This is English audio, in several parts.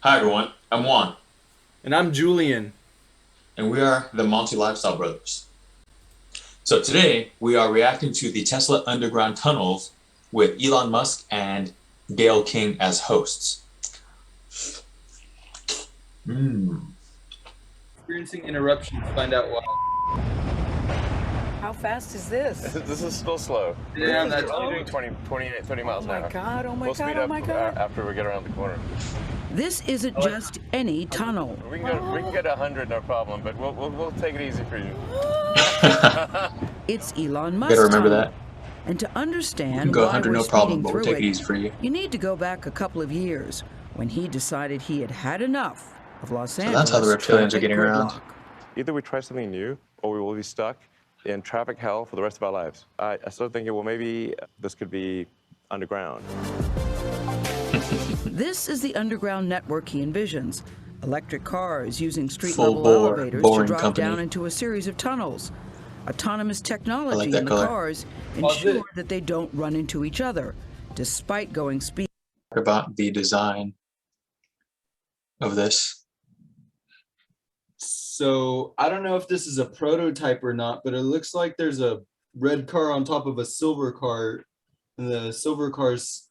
Hi everyone, I'm Juan, And I'm Julian. and we are the Monty LifeStyle brothers. So today we are reacting to the Tesla underground tunnels with Elon Musk and Gale King as hosts. Mm. Experiencing interruptions, find out why. How fast is this? This is still slow. Damn, Really? that's We're only doing 28, 30 miles Oh an my hour. God, oh my We'll God, speed oh up my God. after we get around the corner. This isn't just any tunnel. We can get 100, no problem, but we'll take it easy for you. It's Elon Gotta Musk's remember tunnel. that. And to We can understand go why 100 we're no problem, speeding but we'll through take it it, easy for you. you need to go back a couple of years when he decided he had had enough of Los So that's how the Angeles reptilians are traffic getting around. gridlock. Either we try something new, or we will be stuck in traffic hell for the rest of our lives. I started thinking, well, maybe this could be underground. This is the underground network he envisions. Electric cars using Full street-level bore, elevators to boring drop down company. into a series of tunnels. Autonomous I like technology that in the color. cars Pause ensure it. that they don't run into each other, despite going speed. About the design of this. So I don't know if this is a prototype or not, but it looks like there's a red car on top of a silver car, and the silver car's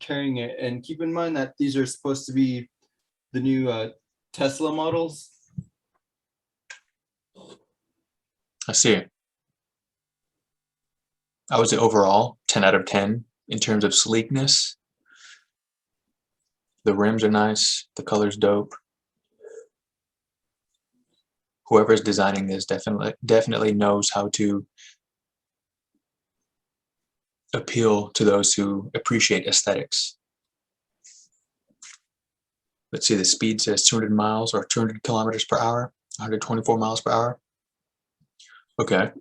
carrying it. And keep in mind that these are supposed to be the new Tesla models. I see it. I would say overall 10 out of 10 in terms of sleekness. The rims are nice, the color's dope. Whoever's designing this definitely knows how to appeal to those who appreciate aesthetics. Let's see, the speed says 200 miles or 200 kilometers per hour, 124 miles per hour. Okay.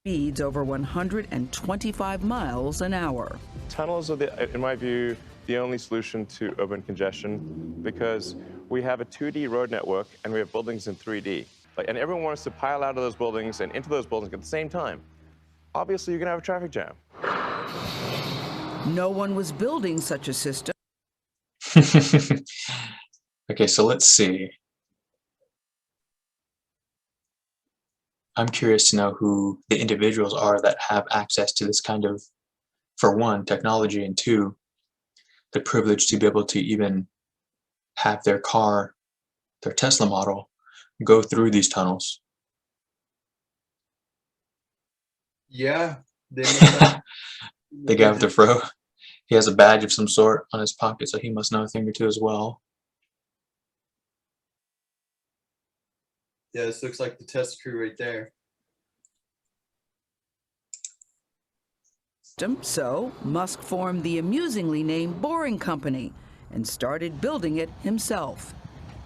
Speeds over 125 miles an hour. Tunnels are, in my view, the only solution to urban congestion because we have a 2D road network and we have buildings in 3D. And everyone wants to pile out of those buildings and into those buildings at the same time. Obviously, you're going to have a traffic jam. No one was building such a system. Okay, so let's see. I'm curious to know who the individuals are that have access to this kind of, for one, technology, and two, the privilege to be able to even have their car, their Tesla model, go through these tunnels. Yeah, they must have The guy with the fro, he has a badge of some sort on his pocket, so he must know a thing or two as well. Yeah, this looks like the test crew right there. So Musk formed the amusingly named Boring Company and started building it himself.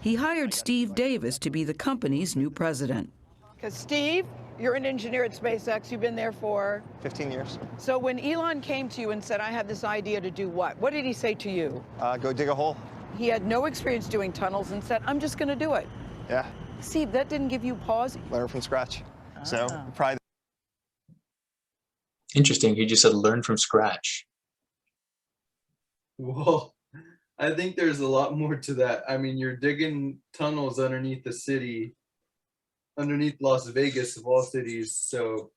He hired Steve Davis to be the company's new president. Because Steve, you're an engineer at SpaceX. You've been there for 15 years. So when Elon came to you and said, I have this idea to do what did he say to you? Go dig a hole. He had no experience doing tunnels and said, I'm just going to do it. Yeah, Steve, that didn't give you pause? learn from scratch. So probably. Interesting, he just said learn from scratch. Well, I think there's a lot more to that. I mean, you're digging tunnels underneath the city, underneath Las Vegas of all cities. So,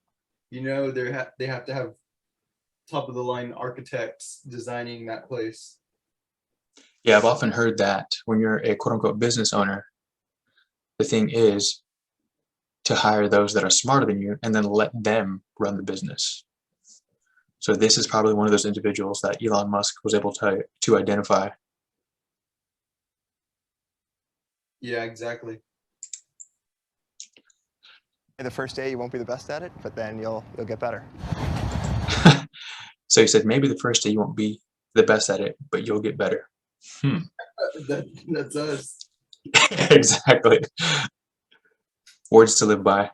they have to have top of the line architects designing that place. Yeah, I've often heard that when you're a quote-unquote business owner, the thing is to hire those that are smarter than you and then let them run the business. So this is probably one of those individuals that Elon Musk was able to identify. Yeah, exactly. The first day you won't be the best at it, but then you'll get better. So he said maybe the first day you won't be the best at it, but you'll get better. That's us. Exactly. Words to live by.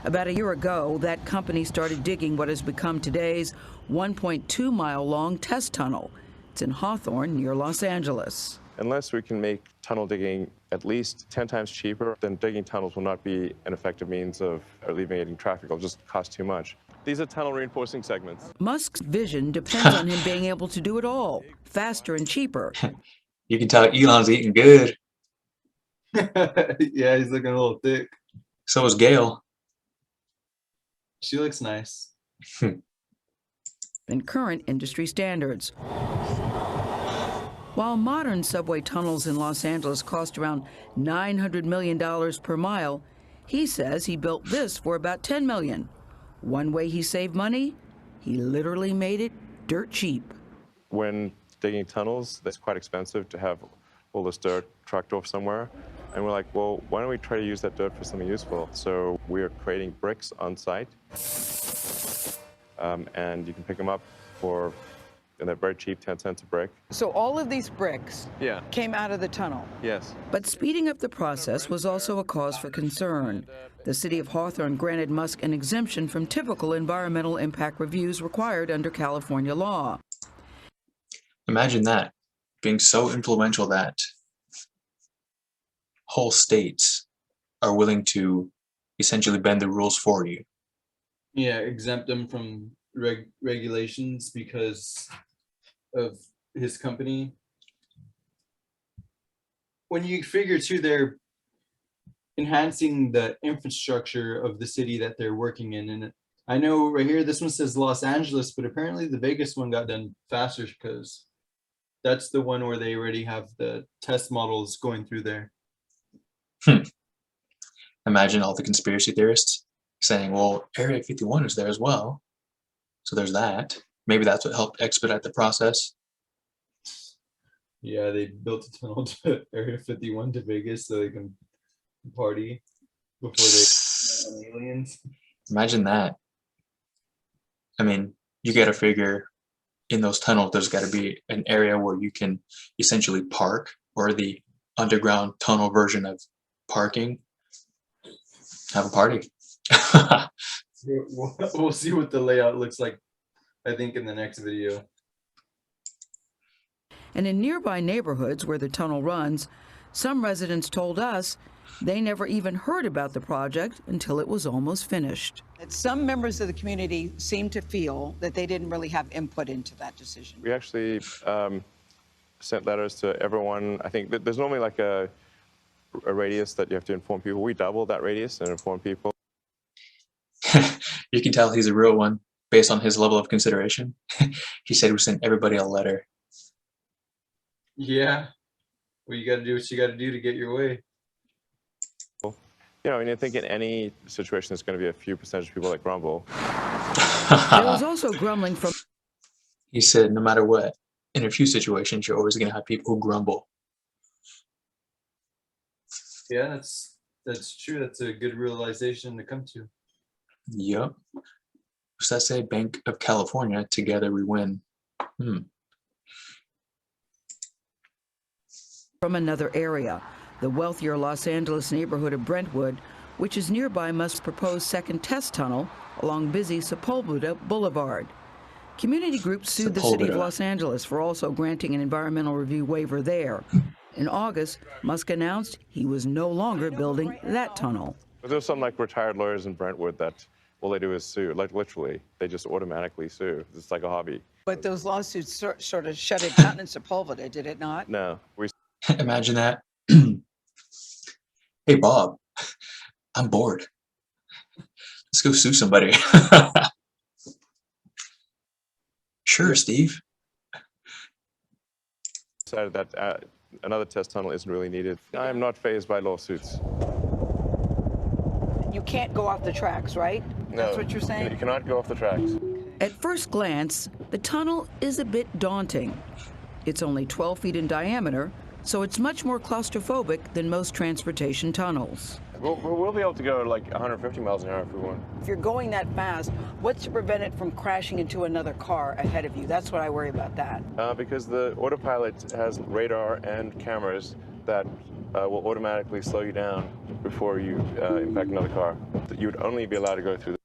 About a year ago, that company started digging what has become today's 1.2-mile-long test tunnel. It's in Hawthorne, near Los Angeles. Unless we can make tunnel digging at least 10 times cheaper, then digging tunnels will not be an effective means of alleviating traffic. It'll just cost too much. These are tunnel reinforcing segments. Musk's vision depends on him being able to do it all, faster and cheaper. You can tell Elon's eating good. Yeah, he's looking a little thick. So is Gale. She looks nice. Than current industry standards. While modern subway tunnels in Los Angeles cost around $900 million per mile, he says he built this for about $10 million. One way he saved money, he literally made it dirt cheap. When digging tunnels, that's quite expensive to have all this dirt trucked off somewhere. And we're like, well, why don't we try to use that dirt for something useful? So we're creating bricks on site. And you can pick them up for, and they're very cheap, 10 cents a brick. So all of these bricks came out of the tunnel. Yes. But speeding up the process was also a cause for concern. The city of Hawthorne granted Musk an exemption from typical environmental impact reviews required under California law. Imagine that, being so influential that whole states are willing to essentially bend the rules for you. Yeah, exempt him from regulations because of his company. When you figure too, they're enhancing the infrastructure of the city that they're working in. And I know right here, this one says Los Angeles, but apparently the Vegas one got done faster because that's the one where they already have the test models going through there. Imagine all the conspiracy theorists saying, well, Area 51 is there as well. So there's that. Maybe that's what helped expedite the process. Yeah, they built a tunnel to Area 51 to Vegas so they can party before they on aliens. Imagine that. I mean, you got to figure in those tunnels, there's got to be an area where you can essentially park, or the underground tunnel version of parking. Have a party. We'll see what the layout looks like, I think, in the next video. And in nearby neighborhoods where the tunnel runs, some residents told us they never even heard about the project until it was almost finished. Some members of the community seem to feel that they didn't really have input into that decision. We actually sent letters to everyone. I think that there's normally like a radius that you have to inform people. We doubled that radius and informed people. You can tell he's a real one based on his level of consideration. He said we sent everybody a letter. Yeah. Well, you got to do what you got to do to get your way. You know, and I think in any situation, there's going to be a few percentage of people that grumble. There was also grumbling from... He said no matter what, in a few situations, you're always going to have people who grumble. Yeah, that's true. That's a good realization to come to. Yep. What's that say? Bank of California, together we win. From another area, the wealthier Los Angeles neighborhood of Brentwood, which is nearby Musk's proposed second test tunnel along busy Sepulveda Boulevard. Community groups sued the city of Los Angeles for also granting an environmental review waiver there. In August, Musk announced he was no longer building that tunnel. There's some like retired lawyers in Brentwood that all they do is sue, like literally, they just automatically sue. It's like a hobby. But those lawsuits sort of shut it down in Sepulveda, did it not? No, we. Imagine that. Hey, Bob, I'm bored. Let's go sue somebody. Sure, Steve. Decided that another test tunnel isn't really needed. I am not fazed by lawsuits. You can't go off the tracks, right? No, that's what you're saying? You cannot go off the tracks. At first glance, the tunnel is a bit daunting. It's only 12 feet in diameter, so it's much more claustrophobic than most transportation tunnels. We'll be able to go like 150 miles an hour if we want. If you're going that fast, what's to prevent it from crashing into another car ahead of you? That's what I worry about that. Because the autopilot has radar and cameras that will automatically slow you down before you impact another car. You would only be allowed to go through.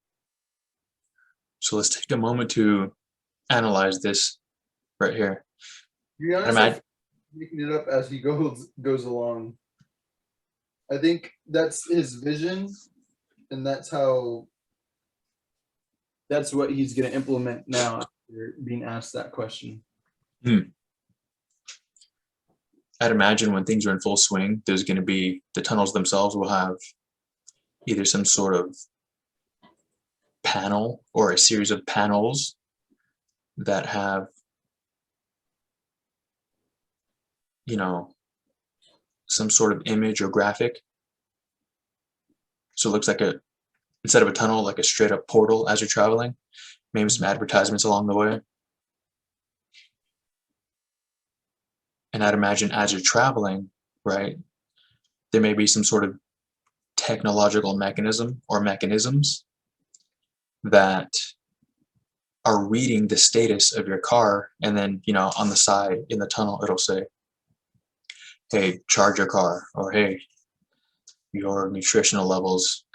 So let's take a moment to analyze this right here. To be honest, I'm making it up as he goes along. I think that's his vision, and that's how that's what he's going to implement now after being asked that question. I'd imagine when things are in full swing, there's going to be, the tunnels themselves will have either some sort of panel or a series of panels that have, you know, some sort of image or graphic. So it looks like instead of a tunnel, like a straight up portal as you're traveling, maybe some advertisements along the way. And I'd imagine as you're traveling, right, there may be some sort of technological mechanism or mechanisms that are reading the status of your car, and then, you know, on the side in the tunnel it'll say, hey, charge your car, or hey, your nutritional levels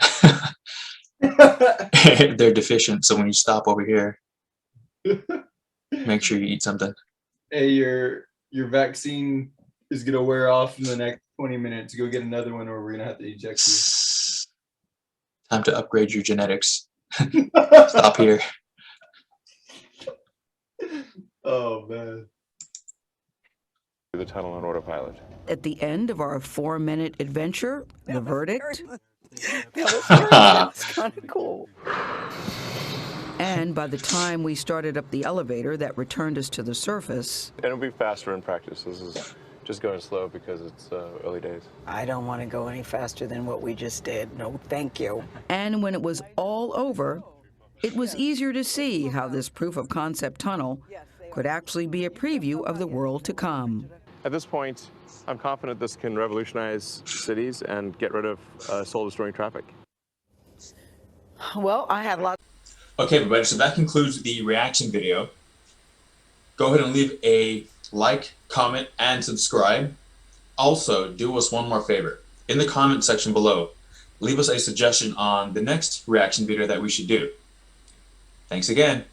they're deficient, so when you stop over here, make sure you eat something. Hey, your vaccine is going to wear off in the next 20 minutes. Go get another one, or we're going to have to eject you. Time to upgrade your genetics. Stop here. Oh man. The tunnel on autopilot. At the end of our 4-minute adventure, the verdict? That was kind of cool. And by the time we started up the elevator that returned us to the surface, And it'll be faster in practice. This is just going slow because it's early days. I don't want to go any faster than what we just did. No, thank you. and when it was all over, it was easier to see how this proof of concept tunnel could actually be a preview of the world to come. At this point, I'm confident this can revolutionize cities and get rid of soul-destroying traffic. Well, I had lots. Okay, everybody, so that concludes the reaction video. Go ahead and leave a like, comment, and subscribe. Also, do us one more favor. In the comment section below, leave us a suggestion on the next reaction video that we should do. Thanks again.